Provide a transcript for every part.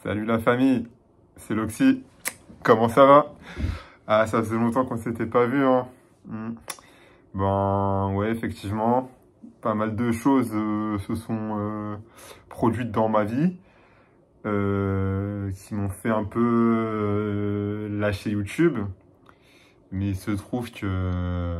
Salut la famille, c'est Loxy. Comment ça va? Ah, ça faisait longtemps qu'on s'était pas vu, hein. Ben ouais, effectivement, pas mal de choses se sont produites dans ma vie qui m'ont fait un peu lâcher YouTube. Mais il se trouve que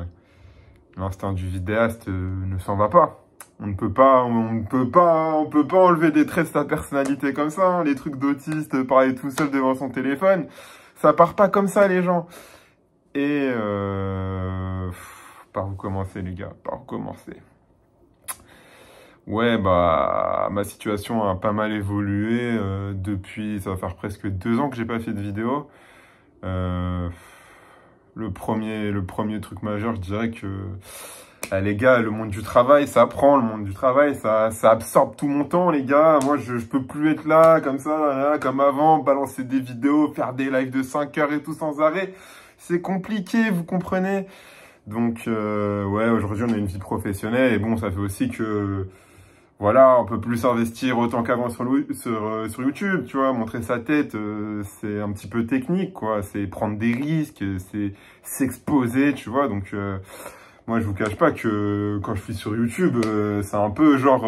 l'instinct du vidéaste ne s'en va pas. On peut pas enlever des traits de sa personnalité comme ça, hein. Les trucs d'autiste, parler tout seul devant son téléphone, ça part pas comme ça, les gens. Et par où commencer, les gars? Par où commencer? Ouais, bah ma situation a pas mal évolué depuis. Ça va faire presque 2 ans que j'ai pas fait de vidéo. Le premier truc majeur, je dirais que les gars, le monde du travail, ça prend, le monde du travail, ça absorbe tout mon temps, les gars. Moi, je peux plus être là, comme ça, là, comme avant, balancer des vidéos, faire des lives de 5 heures et tout sans arrêt. C'est compliqué, vous comprenez? Donc, ouais, aujourd'hui, on a une vie professionnelle. Et bon, ça fait aussi que, voilà, on peut plus s'investir autant qu'avant sur YouTube, tu vois. Montrer sa tête, c'est un petit peu technique, quoi. C'est prendre des risques, c'est s'exposer, tu vois. Donc, moi, je vous cache pas que quand je suis sur YouTube, c'est un peu genre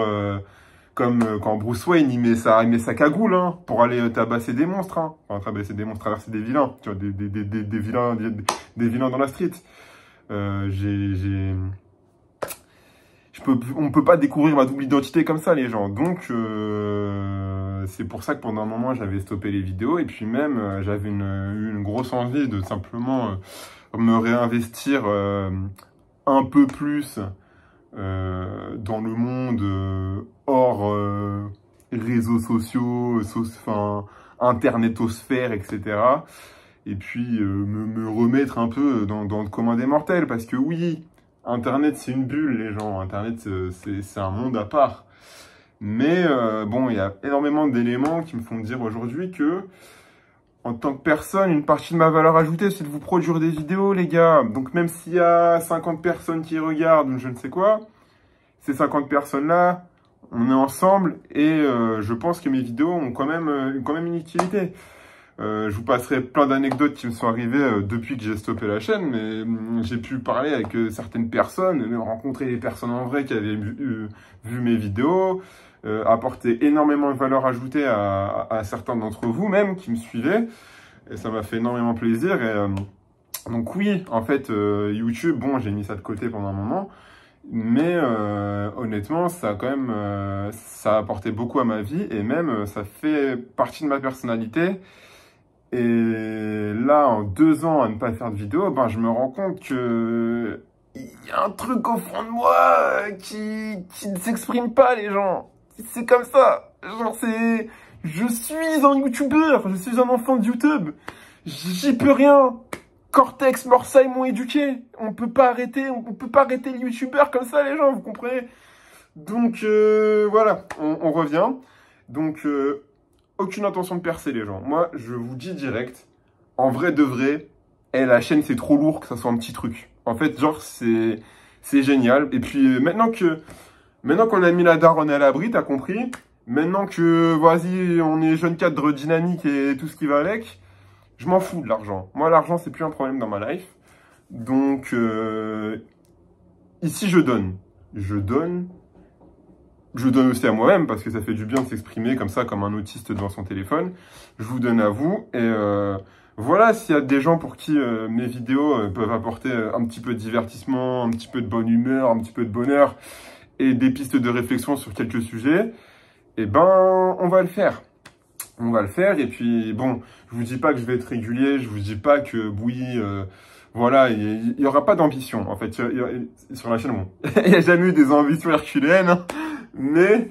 comme quand Bruce Wayne, il met sa cagoule, hein, pour aller tabasser des monstres, hein. Enfin, tabasser des monstres, traverser des vilains, tu vois, des vilains dans la street. On peut pas découvrir ma double identité comme ça, les gens. Donc, c'est pour ça que pendant un moment, j'avais stoppé les vidéos. Et puis même, j'avais une grosse envie de simplement me réinvestir un peu plus dans le monde hors réseaux sociaux, enfin, internetosphère, etc. Et puis me remettre un peu dans le commun des mortels. Parce que oui, Internet, c'est une bulle, les gens. Internet, c'est un monde à part. Mais bon, il y a énormément d'éléments qui me font dire aujourd'hui que, en tant que personne, une partie de ma valeur ajoutée, c'est de vous produire des vidéos, les gars. Donc même s'il y a 50 personnes qui regardent, ou je ne sais quoi, ces 50 personnes-là, on est ensemble et je pense que mes vidéos ont quand même une utilité. Je vous passerai plein d'anecdotes qui me sont arrivées depuis que j'ai stoppé la chaîne, mais j'ai pu parler avec certaines personnes, rencontrer des personnes en vrai qui avaient vu mes vidéos, apporter énormément de valeur ajoutée à certains d'entre vous même qui me suivaient, et ça m'a fait énormément plaisir. Et, donc oui, en fait, YouTube, bon, j'ai mis ça de côté pendant un moment, mais honnêtement, ça a quand même, ça a apporté beaucoup à ma vie, et même ça fait partie de ma personnalité. Et là, en 2 ans à ne pas faire de vidéo, ben, je me rends compte que il y a un truc au fond de moi qui ne s'exprime pas, les gens. C'est comme ça. Genre, je suis un YouTubeur, je suis un enfant de YouTube. J'y peux rien. Cortex, Morsay m'ont éduqué. On peut pas arrêter les YouTubeurs comme ça, les gens, vous comprenez? Donc, voilà, on revient. Donc, aucune intention de percer, les gens. Moi, je vous dis direct, en vrai de vrai, la chaîne, c'est trop lourd que ça soit un petit truc. En fait, genre, c'est génial. Et puis, maintenant qu'on a mis la daronne à l'abri, t'as compris? Maintenant que, vas-y, on est jeune cadre dynamique et tout ce qui va avec, je m'en fous de l'argent. Moi, l'argent, c'est plus un problème dans ma life. Donc, ici, je donne. Je donne aussi à moi-même parce que ça fait du bien de s'exprimer comme ça, comme un autiste devant son téléphone. Je vous donne à vous. Et voilà, s'il y a des gens pour qui mes vidéos peuvent apporter un petit peu de divertissement, un petit peu de bonne humeur, un petit peu de bonheur et des pistes de réflexion sur quelques sujets, eh ben, on va le faire. On va le faire. Et puis, bon, je vous dis pas que je vais être régulier. Je vous dis pas que, oui, voilà, il y aura pas d'ambition. En fait, sur la chaîne, bon, il n'y a jamais eu des ambitions herculéennes, hein. Mais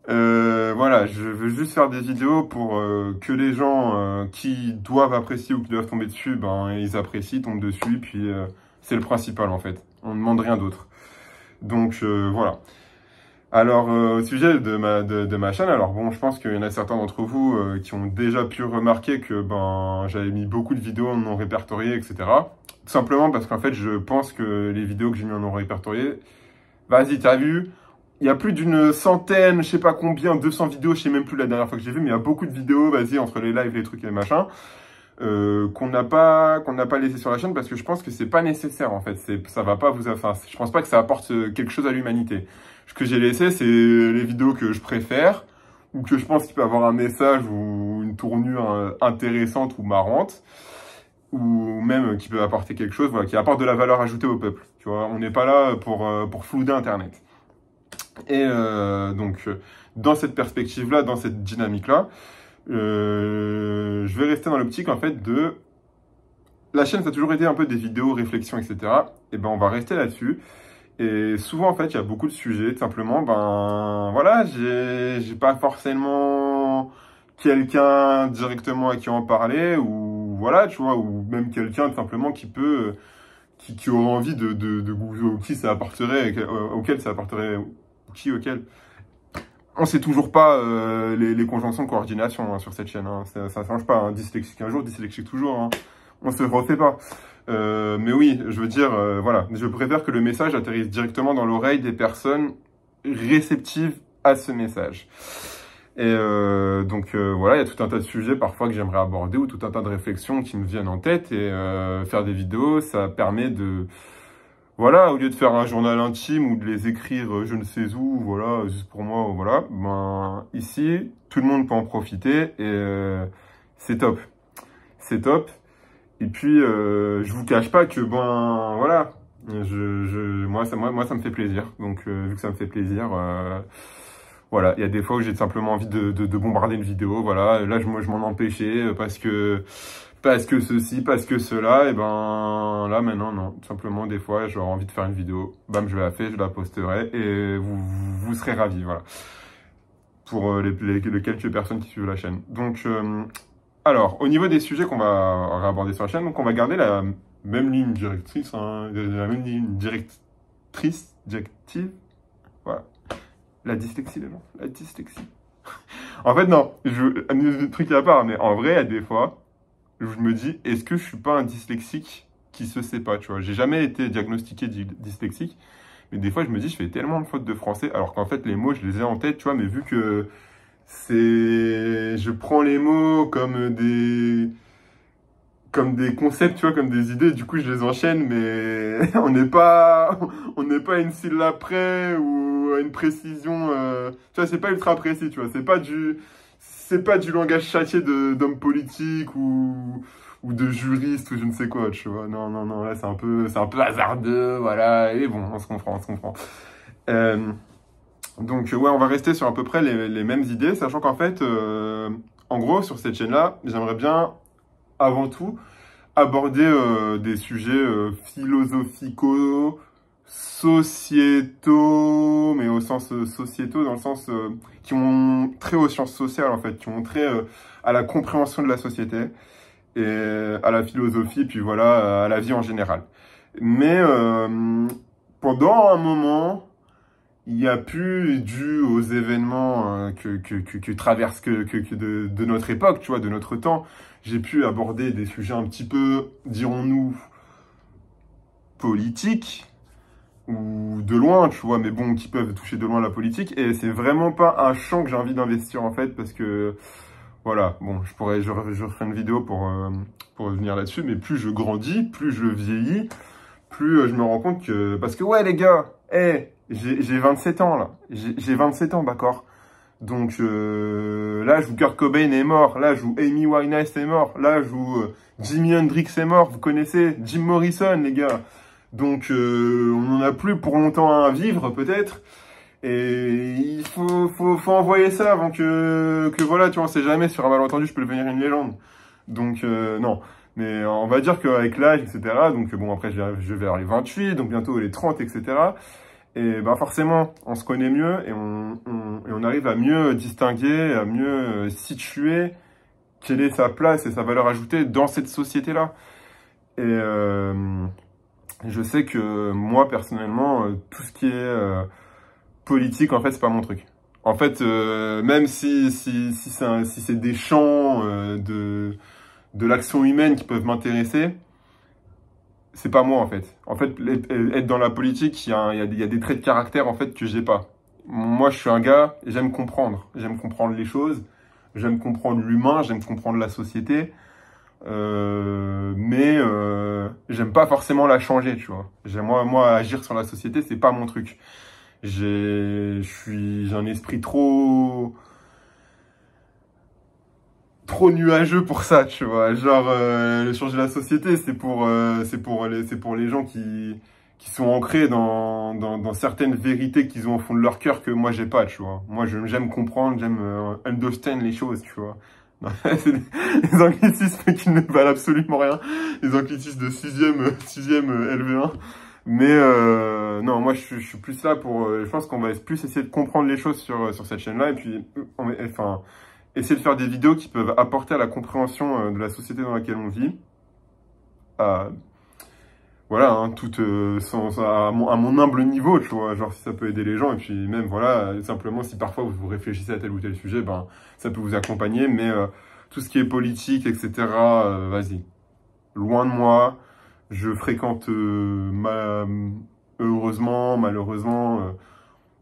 voilà, je veux juste faire des vidéos pour que les gens qui doivent apprécier ou qui doivent tomber dessus, ben ils apprécient, tombent dessus, puis c'est le principal en fait. On ne demande rien d'autre. Donc voilà. Alors au sujet de ma chaîne, alors bon, je pense qu'il y en a certains d'entre vous qui ont déjà pu remarquer que ben j'avais mis beaucoup de vidéos non répertoriées, etc. Tout simplement parce qu'en fait, je pense que les vidéos que j'ai mis en non répertoriées, vas-y, t'as vu? il y a plus d'une centaine, je sais pas combien, 200 vidéos, je sais même plus la dernière fois que j'ai vu, mais il y a beaucoup de vidéos, vas-y, entre les lives, les trucs et les machins, qu'on n'a pas laissé sur la chaîne parce que je pense que c'est pas nécessaire, en fait. Ça va pas vous, enfin, je pense pas que ça apporte quelque chose à l'humanité. Ce que j'ai laissé, c'est les vidéos que je préfère, ou que je pense qu'il peut avoir un message ou une tournure intéressante ou marrante, ou même qui peut apporter quelque chose, voilà, qui apporte de la valeur ajoutée au peuple. Tu vois, on n'est pas là pour flouder Internet. Et donc, dans cette perspective-là, dans cette dynamique-là, je vais rester dans l'optique, en fait, de... La chaîne, ça a toujours été un peu des vidéos, réflexions, etc. Et ben, on va rester là-dessus. Et souvent, en fait, il y a beaucoup de sujets, tout simplement, ben, voilà, j'ai pas forcément quelqu'un directement à qui en parler, ou voilà, tu vois, ou même quelqu'un, tout simplement, qui peut... Qui aurait envie qui ça apporterait, auquel ça apporterait, auquel. On sait toujours pas les conjonctions de coordination sur cette chaîne, hein. Ça change pas, hein. Dyslexique un jour, dyslexique toujours, hein. On se refait pas. Mais oui, je veux dire, voilà, je préfère que le message atterrisse directement dans l'oreille des personnes réceptives à ce message. Et donc voilà, il y a tout un tas de sujets parfois que j'aimerais aborder ou tout un tas de réflexions qui me viennent en tête et faire des vidéos, ça permet de... Voilà, au lieu de faire un journal intime ou de les écrire je ne sais où, voilà, juste pour moi, voilà, ben ici, tout le monde peut en profiter et c'est top. C'est top. Et puis, je vous cache pas que, ben, voilà, moi, ça me fait plaisir. Donc, vu que ça me fait plaisir, voilà, il y a des fois où j'ai simplement envie de bombarder une vidéo, voilà. Là, moi, je m'en empêchais parce que ceci, parce que cela, et ben, là, maintenant, non. Tout simplement, des fois, j'aurais envie de faire une vidéo, bam, je la fais, je la posterai et vous serez ravis, voilà. Pour les quelques personnes qui suivent la chaîne. Donc, alors, au niveau des sujets qu'on va aborder sur la chaîne, donc on va garder la même ligne directrice, hein, la même ligne directive, voilà. La dyslexie, les gens, la dyslexie. En fait, non, un truc à part, mais en vrai, à des fois, je me dis, est-ce que je suis pas un dyslexique qui se sait pas, tu vois. J'ai jamais été diagnostiqué dyslexique, mais des fois, je me dis, je fais tellement de fautes de français, alors qu'en fait, les mots, je les ai en tête, tu vois, mais vu que je prends les mots comme des concepts, tu vois, comme des idées, du coup, je les enchaîne, mais on n'est pas à une syllabe près ou à une précision, tu vois, c'est pas ultra précis, tu vois, c'est pas du langage châtié d'homme politique ou de juriste ou je ne sais quoi, tu vois, non, là, c'est un peu hasardeux, voilà, et bon, on se comprend. Donc, ouais, on va rester sur à peu près les mêmes idées, sachant qu'en fait, en gros, sur cette chaîne-là, j'aimerais bien, avant tout, aborder des sujets philosophico, sociétaux, mais au sens sociétaux, dans le sens qui ont trait aux sciences sociales, en fait, qui ont trait à la compréhension de la société et à la philosophie, puis voilà, à la vie en général. Mais pendant un moment... Il y a plus, dû aux événements que traversent de notre époque, tu vois, de notre temps, j'ai pu aborder des sujets un petit peu, dirons-nous, politiques, ou de loin, tu vois, mais bon, qui peuvent toucher de loin la politique, et c'est vraiment pas un champ que j'ai envie d'investir, en fait, parce que, voilà, bon, je ferai une vidéo pour revenir là-dessus, mais plus je grandis, plus je vieillis, plus je me rends compte que, parce que, ouais, les gars, j'ai 27 ans, là. J'ai 27 ans, d'accord. Donc, là, je joue Kurt Cobain est mort. Là, je joue Amy Winehouse est mort. Là, je joue Jimi Hendrix est mort. Vous connaissez Jim Morrison, les gars. Donc, on n'en a plus pour longtemps à vivre, peut-être. Et il faut envoyer ça avant que voilà, tu vois, on sait jamais, sur un malentendu, je peux devenir une légende. Donc, non. Mais on va dire qu'avec l'âge, etc., donc bon, après, je vais vers les 28, donc bientôt les 30, etc., et ben forcément, on se connaît mieux et on arrive à mieux distinguer, à mieux situer quelle est sa place et sa valeur ajoutée dans cette société-là. Et je sais que moi, personnellement, tout ce qui est politique, en fait, c'est pas mon truc. En fait, même si c'est des champs de l'action humaine qui peuvent m'intéresser, c'est pas moi, en fait. En fait, être dans la politique, il y a des traits de caractère, en fait, que j'ai pas. Moi, je suis un gars, j'aime comprendre. J'aime comprendre les choses, j'aime comprendre l'humain, j'aime comprendre la société. Mais j'aime pas forcément la changer, tu vois. Moi, agir sur la société, c'est pas mon truc. J'ai un esprit trop nuageux pour ça, tu vois. Genre, changer la société, c'est pour les gens qui sont ancrés dans certaines vérités qu'ils ont au fond de leur cœur que moi j'ai pas, tu vois. Moi, j'aime comprendre, j'aime understand les choses, tu vois. Non, c'est des anglicismes qui ne valent absolument rien. Les anglicismes de 6e LV1. Mais non, moi je suis plus là pour... je pense qu'on va plus essayer de comprendre les choses sur cette chaîne-là. Et puis, enfin, essayer de faire des vidéos qui peuvent apporter à la compréhension de la société dans laquelle on vit. Voilà, hein, à mon humble niveau, tu vois, genre si ça peut aider les gens, et puis même, voilà, simplement si parfois vous réfléchissez à tel ou tel sujet, ben, ça peut vous accompagner, mais tout ce qui est politique, etc., vas-y, loin de moi, je fréquente, heureusement, malheureusement,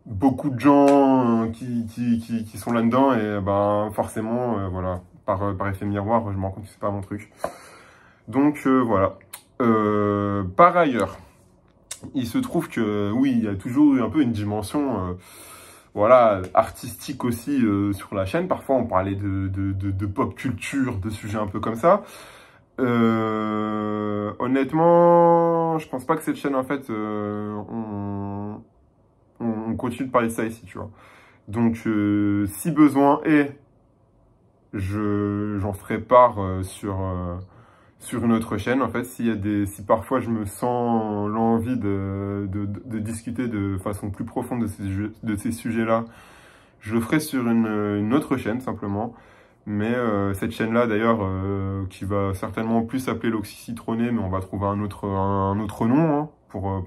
beaucoup de gens qui sont là-dedans, et ben, forcément, voilà, par effet miroir, je me rends compte que c'est pas mon truc. Donc, voilà. Par ailleurs, il se trouve que, oui, il y a toujours eu un peu une dimension voilà, artistique aussi sur la chaîne. Parfois, on parlait de pop culture, de sujets un peu comme ça. Honnêtement, je pense pas que cette chaîne, en fait, on continue de parler de ça ici, tu vois. Donc, si besoin est, j'en ferai part sur une autre chaîne, en fait, si parfois je me sens l'envie de discuter de façon plus profonde de ces sujets-là, je le ferai sur une autre chaîne, simplement. Mais cette chaîne-là, d'ailleurs, qui va certainement plus s'appeler l'Oxy Citronné, mais on va trouver un autre nom, hein, pour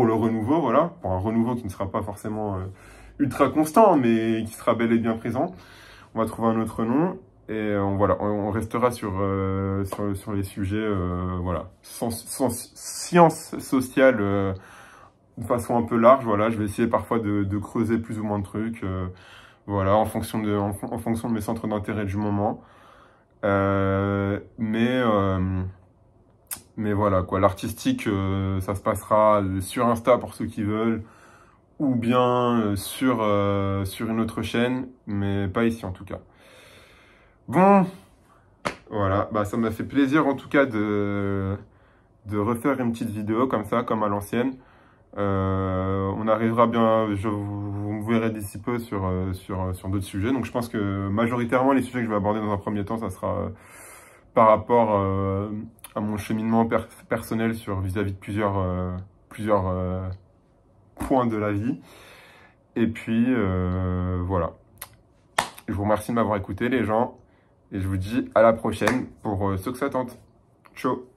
le renouveau, voilà. Pour un renouveau qui ne sera pas forcément ultra constant, mais qui sera bel et bien présent. On va trouver un autre nom. Et voilà, on restera sur les sujets, voilà, sciences sociales de façon un peu large. Voilà, je vais essayer parfois de creuser plus ou moins de trucs, voilà, en fonction de mes centres d'intérêt du moment. Mais voilà, quoi, l'artistique, ça se passera sur Insta pour ceux qui veulent, ou bien sur une autre chaîne, mais pas ici en tout cas. Bon, voilà, bah ça m'a fait plaisir en tout cas de refaire une petite vidéo comme ça, comme à l'ancienne. On arrivera bien, vous me verrez d'ici peu sur d'autres sujets. Donc je pense que majoritairement les sujets que je vais aborder dans un premier temps, ça sera par rapport à mon cheminement personnel vis-à-vis de plusieurs points de la vie. Et puis voilà. Je vous remercie de m'avoir écouté les gens. Et je vous dis à la prochaine pour ceux que ça tente. Ciao!